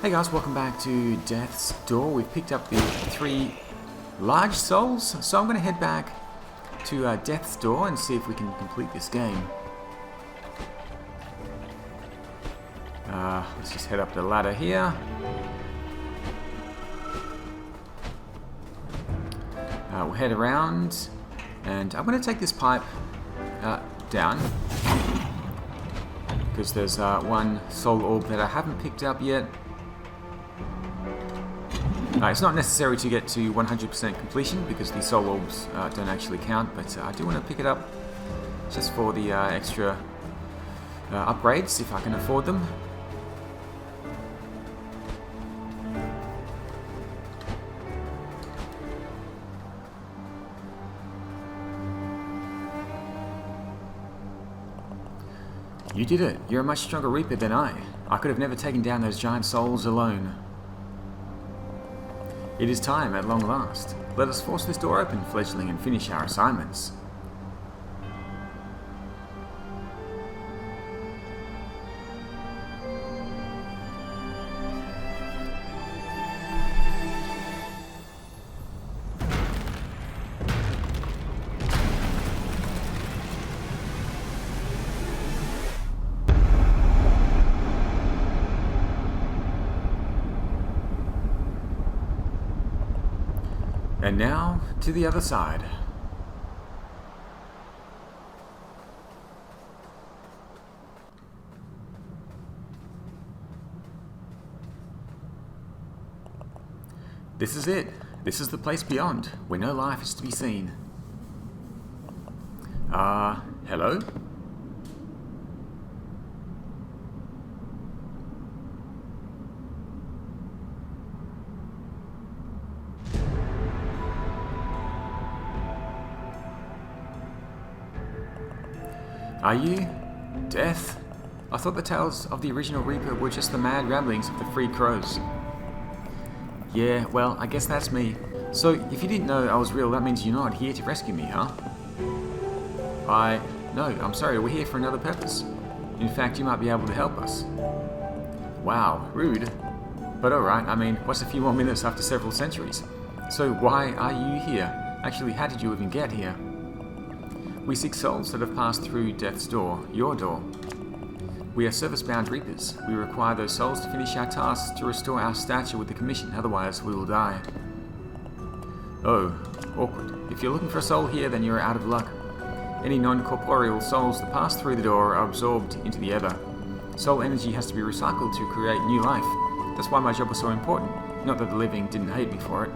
Hey guys, welcome back to Death's Door. We've picked up the 3 large souls, so I'm going to head back to Death's Door and see if we can complete this game. Let's just head up the ladder here. We'll head around, and I'm going to take this pipe down, because there's one soul orb that I haven't picked up yet. It's not necessary to get to 100% completion because the soul orbs don't actually count, but I do want to pick it up just for the extra upgrades if I can afford them. You did it. You're a much stronger Reaper than I. I could have never taken down those giant souls alone. It is time, at long last. Let us force this door open, fledgling, and finish our assignments. And now, to the other side. This is it. This is the place beyond, where no life is to be seen. Hello? Are you? Death? I thought the tales of the original Reaper were just the mad ramblings of the Free Crows. Yeah, well, I guess that's me. So, if you didn't know I was real, that means you're not here to rescue me, huh? No, I'm sorry, we're here for another purpose. In fact, you might be able to help us. Wow, rude. But alright, I mean, what's a few more minutes after several centuries? So why are you here? Actually, how did you even get here? We seek souls that have passed through Death's Door, your door. We are service-bound Reapers. We require those souls to finish our tasks to restore our stature with the Commission, otherwise we will die. Oh, awkward. If you're looking for a soul here, then you're out of luck. Any non-corporeal souls that pass through the door are absorbed into the Ether. Soul energy has to be recycled to create new life. That's why my job was so important. Not that the living didn't hate me for it.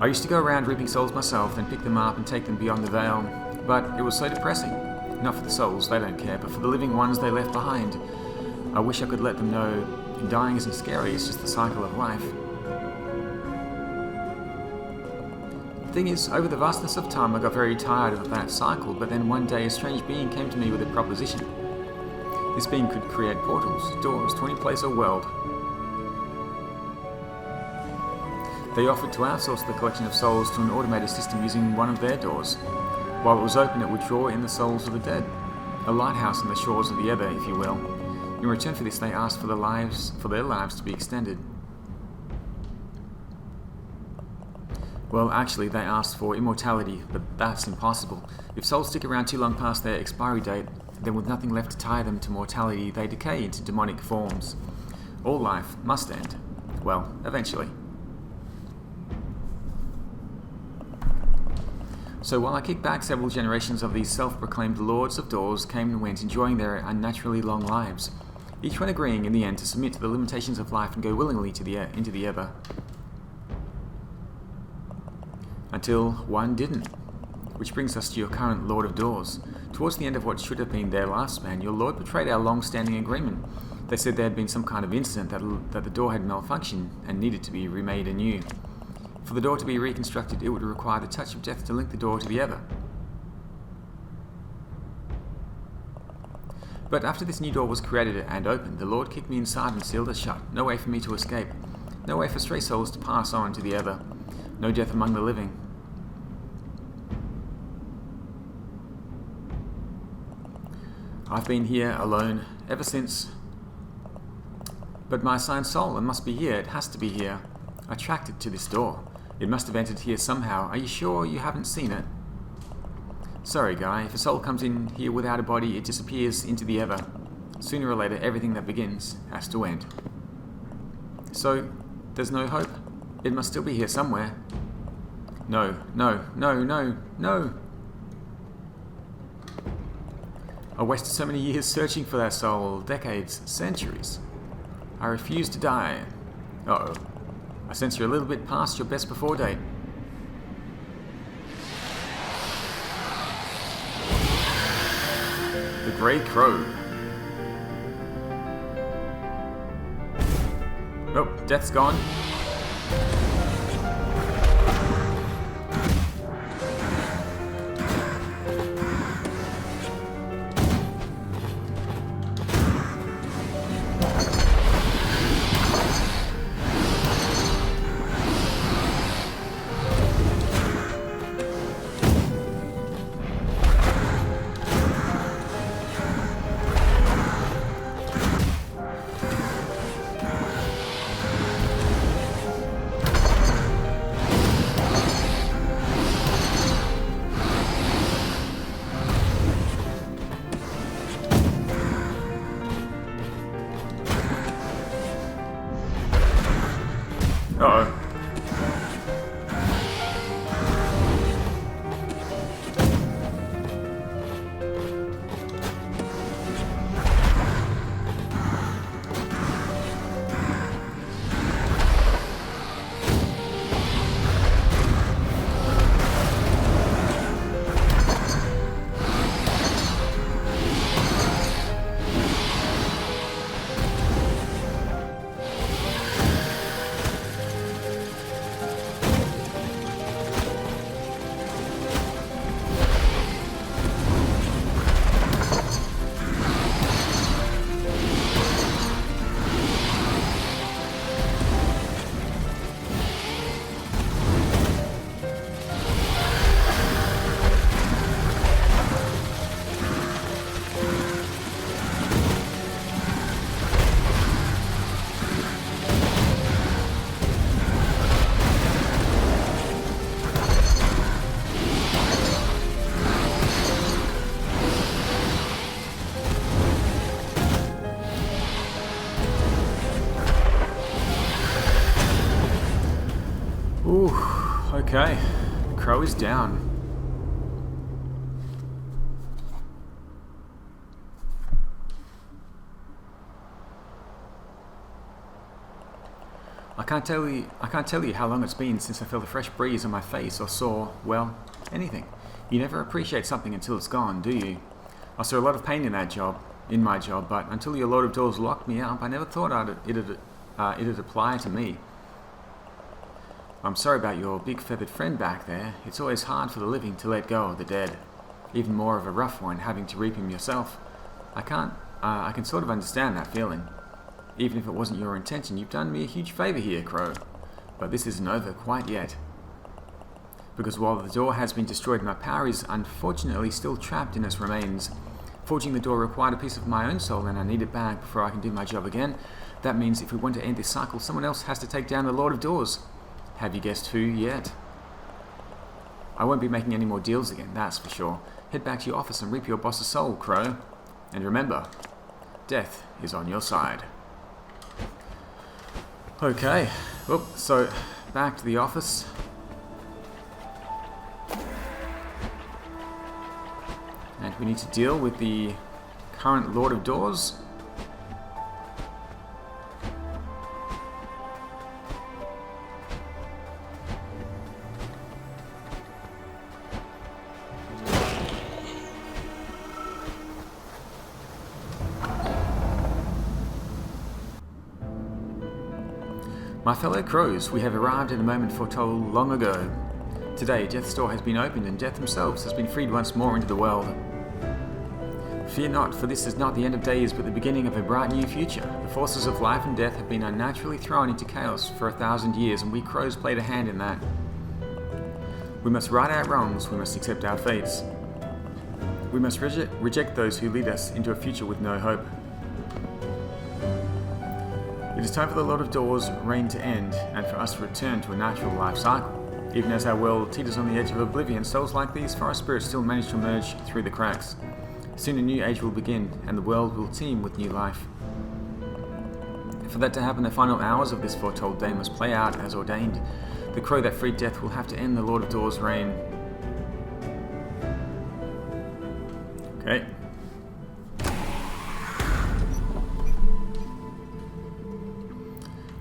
I used to go around reaping souls myself and pick them up and take them beyond the veil, but it was so depressing. Not for the souls, they don't care, but for the living ones they left behind. I wish I could let them know dying isn't scary, it's just the cycle of life. The thing is, over the vastness of time I got very tired of that cycle, but then one day a strange being came to me with a proposition. This being could create portals, doors to any place or world. They offered to outsource the collection of souls to an automated system using one of their doors. While it was open, it would draw in the souls of the dead. A lighthouse on the shores of the Ether, if you will. In return for this, they asked for their lives to be extended. Well, actually, they asked for immortality, but that's impossible. If souls stick around too long past their expiry date, then with nothing left to tie them to mortality, they decay into demonic forms. All life must end. Well, eventually. So while I kicked back, several generations of these self-proclaimed Lords of Doors came and went, enjoying their unnaturally long lives, each one agreeing in the end to submit to the limitations of life and go willingly into the Ether. Until one didn't. Which brings us to your current Lord of Doors. Towards the end of what should have been their lifespan, your Lord betrayed our long-standing agreement. They said there had been some kind of incident that the door had malfunctioned and needed to be remade anew. For the door to be reconstructed, it would require the touch of death to link the door to the Ether. But after this new door was created and opened, the Lord kicked me inside and sealed it shut. No way for me to escape. No way for stray souls to pass on to the Ether. No death among the living. I've been here alone ever since. But my assigned soul, it must be here. It has to be here. I tracked it to this door. It must have entered here somehow. Are you sure you haven't seen it? Sorry, guy. If a soul comes in here without a body, it disappears into the ever. Sooner or later, everything that begins has to end. So, there's no hope? It must still be here somewhere. No, no, no, no, no! I wasted so many years searching for that soul. Decades, centuries. I refuse to die. Uh-oh. I sense you're a little bit past your best before date. The Grey Crow. Oh, death's gone. Uh-oh. Ooh, okay. Crow is down. I can't tell you how long it's been since I felt a fresh breeze on my face or saw, well, anything. You never appreciate something until it's gone, do you? I saw a lot of pain in my job, but until your Lord of Doors locked me up, I never thought it'd apply to me. I'm sorry about your big feathered friend back there. It's always hard for the living to let go of the dead. Even more of a rough one having to reap him yourself. I can sort of understand that feeling. Even if it wasn't your intention, you've done me a huge favor here, Crow. But this isn't over quite yet. Because while the door has been destroyed, my power is unfortunately still trapped in its remains. Forging the door required a piece of my own soul, and I need it back before I can do my job again. That means if we want to end this cycle, someone else has to take down the Lord of Doors. Have you guessed who yet? I won't be making any more deals again, that's for sure. Head back to your office and reap your boss's soul, Crow. And remember, death is on your side. Okay, so back to the office. And we need to deal with the current Lord of Doors. My fellow Crows, we have arrived at a moment foretold long ago. Today, Death's door has been opened and Death themselves has been freed once more into the world. Fear not, for this is not the end of days but the beginning of a bright new future. The forces of life and death have been unnaturally thrown into chaos for 1,000 years, and we Crows played a hand in that. We must right our wrongs, we must accept our fates. We must reject those who lead us into a future with no hope. It is time for the Lord of Doors' reign to end, and for us to return to a natural life cycle. Even as our world teeters on the edge of oblivion, souls like these forest spirits still manage to emerge through the cracks. Soon a new age will begin, and the world will teem with new life. For that to happen, the final hours of this foretold day must play out as ordained. The crow that freed death will have to end the Lord of Doors' reign. Okay.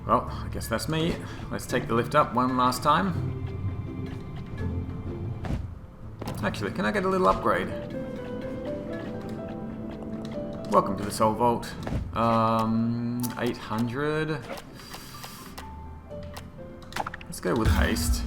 Well, I guess that's me. Let's take the lift up one last time. Actually, can I get a little upgrade? Welcome to the Soul Vault. 800. Let's go with haste.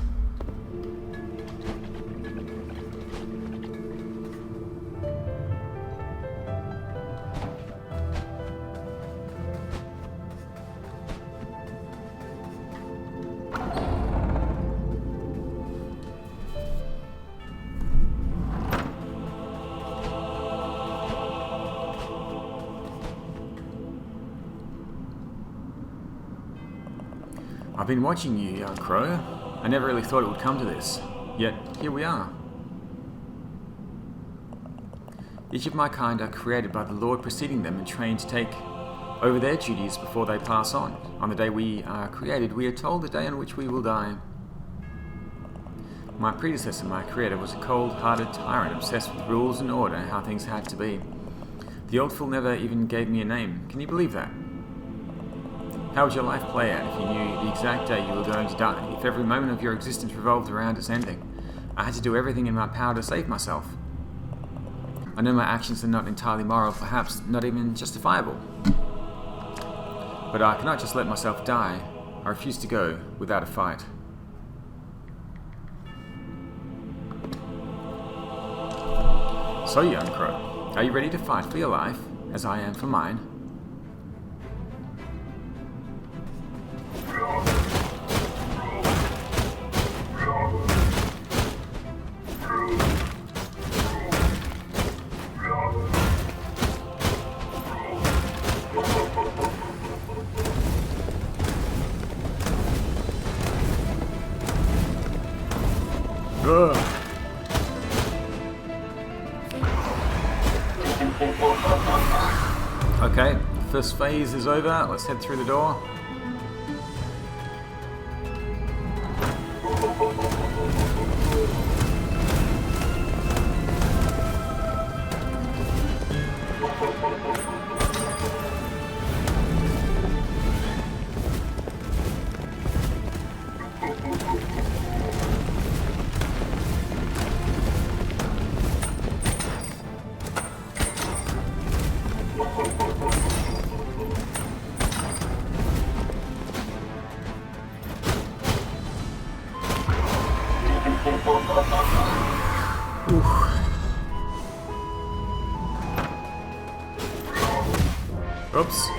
I've been watching you, young crow. I never really thought it would come to this. Yet, here we are. Each of my kind are created by the Lord preceding them and trained to take over their duties before they pass on. On the day we are created, we are told the day on which we will die. My predecessor, my creator, was a cold-hearted tyrant obsessed with rules and order and how things had to be. The old fool never even gave me a name. Can you believe that? How would your life play out if you knew the exact day you were going to die, if every moment of your existence revolved around its ending? I had to do everything in my power to save myself. I know my actions are not entirely moral, perhaps not even justifiable. But I cannot just let myself die. I refuse to go without a fight. So, young crow, are you ready to fight for your life, as I am for mine? Okay, first phase is over. Let's head through the door. Oops.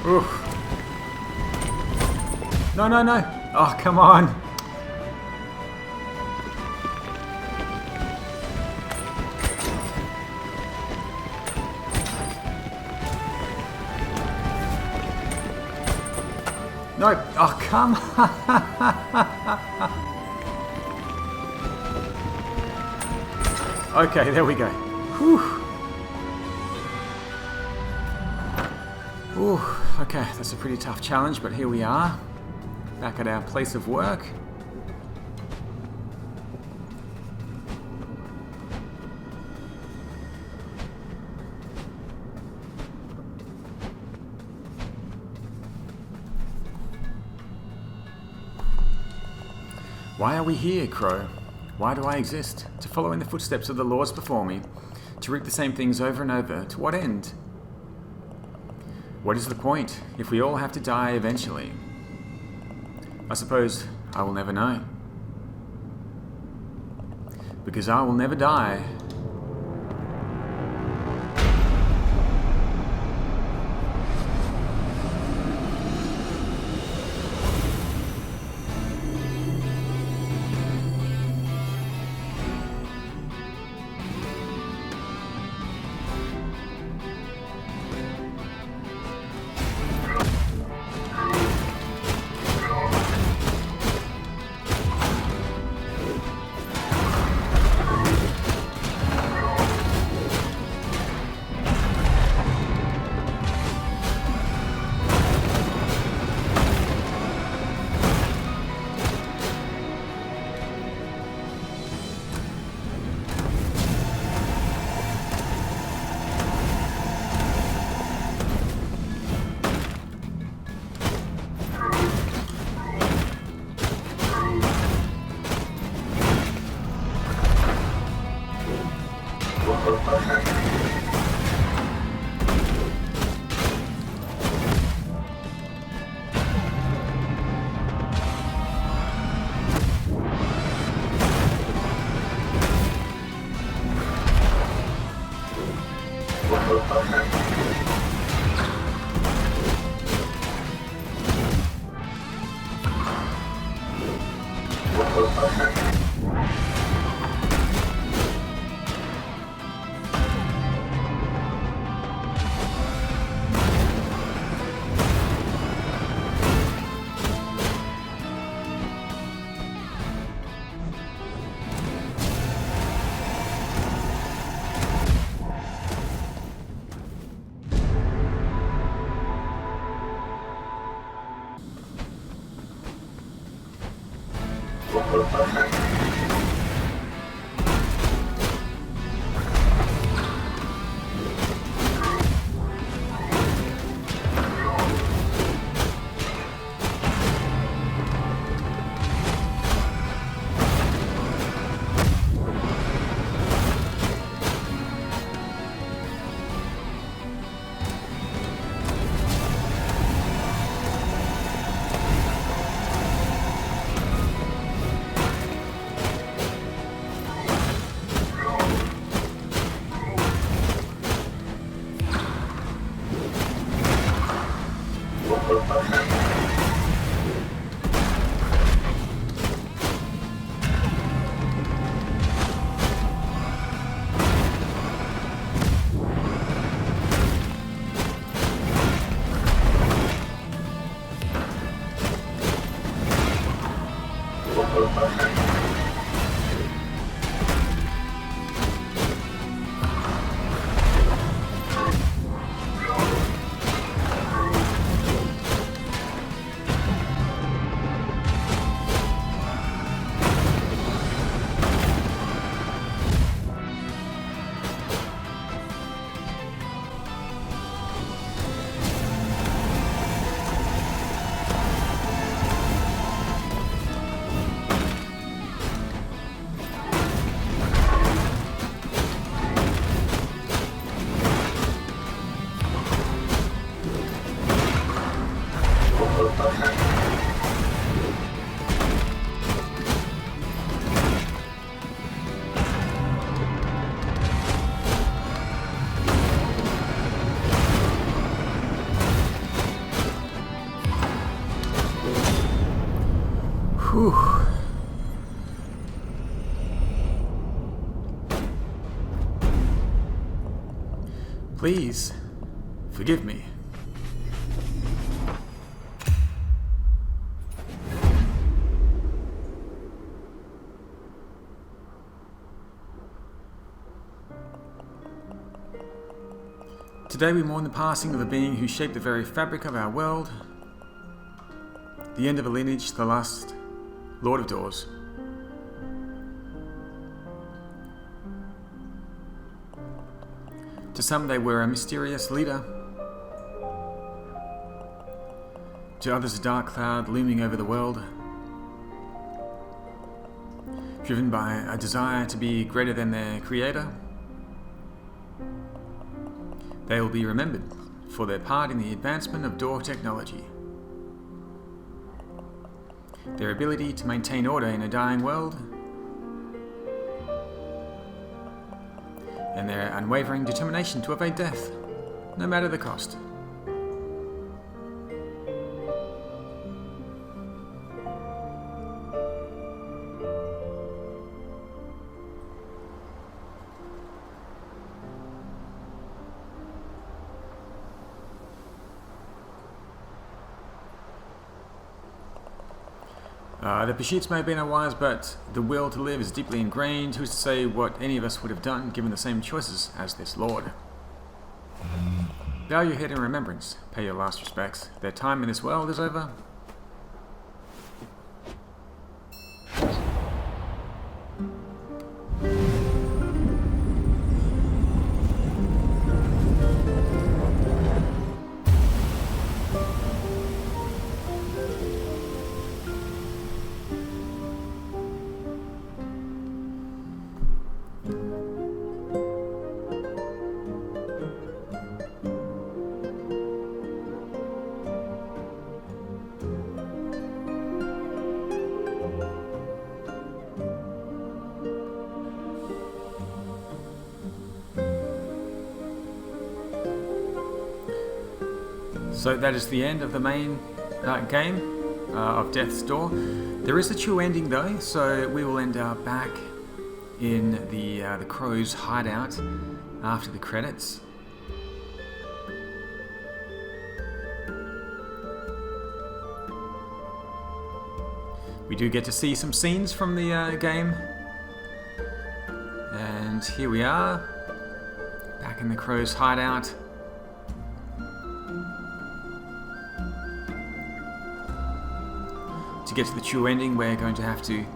Oof. No, no, no. Oh, come on. No. Oh, come on. Okay, there we go. Whew. Ooh, okay, that's a pretty tough challenge, but here we are, back at our place of work. Why are we here, Crow? Why do I exist? To follow in the footsteps of the laws before me, to reap the same things over and over, to what end? What is the point, if we all have to die eventually? I suppose I will never know. Because I will never die. Confronting. Whew. Please, forgive me. Today we mourn the passing of a being who shaped the very fabric of our world, the end of a lineage, the last Lord of Doors. To some they were a mysterious leader, to others a dark cloud looming over the world, driven by a desire to be greater than their creator. They will be remembered for their part in the advancement of door technology, their ability to maintain order in a dying world, and their unwavering determination to evade death, no matter the cost. The pursuits may have been unwise, but the will to live is deeply ingrained. Who's to say what any of us would have done given the same choices as this Lord? Bow your head in remembrance, pay your last respects. Their time in this world is over. So that is the end of the main game of Death's Door. There is a true ending though, so we will end up back in the Crow's hideout after the credits. We do get to see some scenes from the game, and here we are, back in the Crow's hideout. To get to the true ending, we're going to have to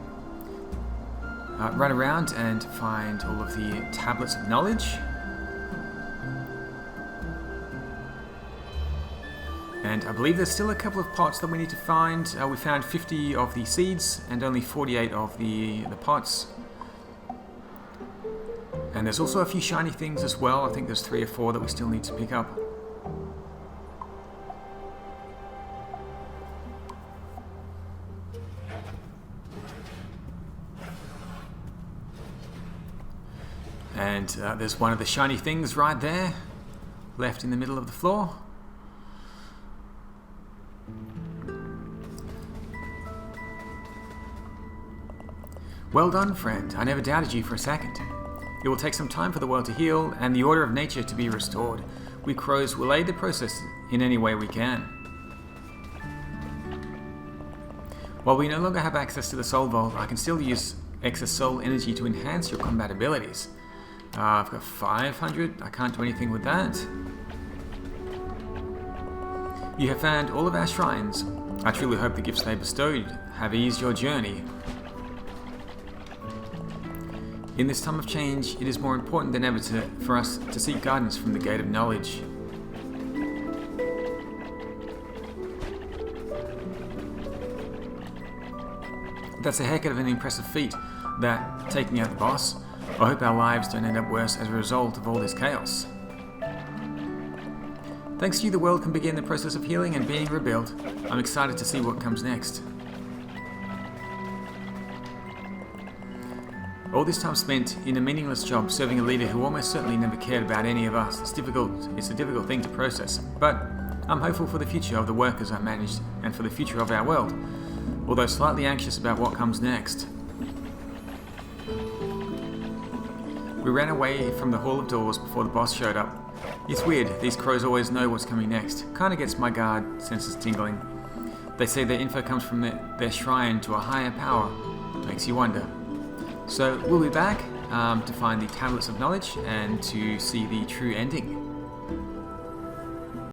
run around and find all of the tablets of knowledge. And I believe there's still a couple of pots that we need to find. We found 50 of the seeds and only 48 of the pots. And there's also a few shiny things as well. I think there's 3 or 4 that we still need to pick up. And there's one of the shiny things right there, left in the middle of the floor. Well done, friend. I never doubted you for a second. It will take some time for the world to heal and the order of nature to be restored. We crows will aid the process in any way we can. While we no longer have access to the Soul Vault, I can still use excess soul energy to enhance your combat abilities. I've got 500. I can't do anything with that. You have found all of our shrines. I truly hope the gifts they bestowed have eased your journey. In this time of change, it is more important than ever for us to seek guidance from the Gate of Knowledge. That's a heck of an impressive feat, that taking out the boss. I hope our lives don't end up worse as a result of all this chaos. Thanks to you, the world can begin the process of healing and being rebuilt. I'm excited to see what comes next. All this time spent in a meaningless job serving a leader who almost certainly never cared about any of us. It's a difficult thing to process, but I'm hopeful for the future of the workers I managed and for the future of our world. although slightly anxious about what comes next. We ran away from the Hall of Doors before the boss showed up. It's weird, these crows always know what's coming next. Kinda gets my guard senses tingling. They say their info comes from their shrine to a higher power. Makes you wonder. So we'll be back to find the Tablets of Knowledge and to see the true ending.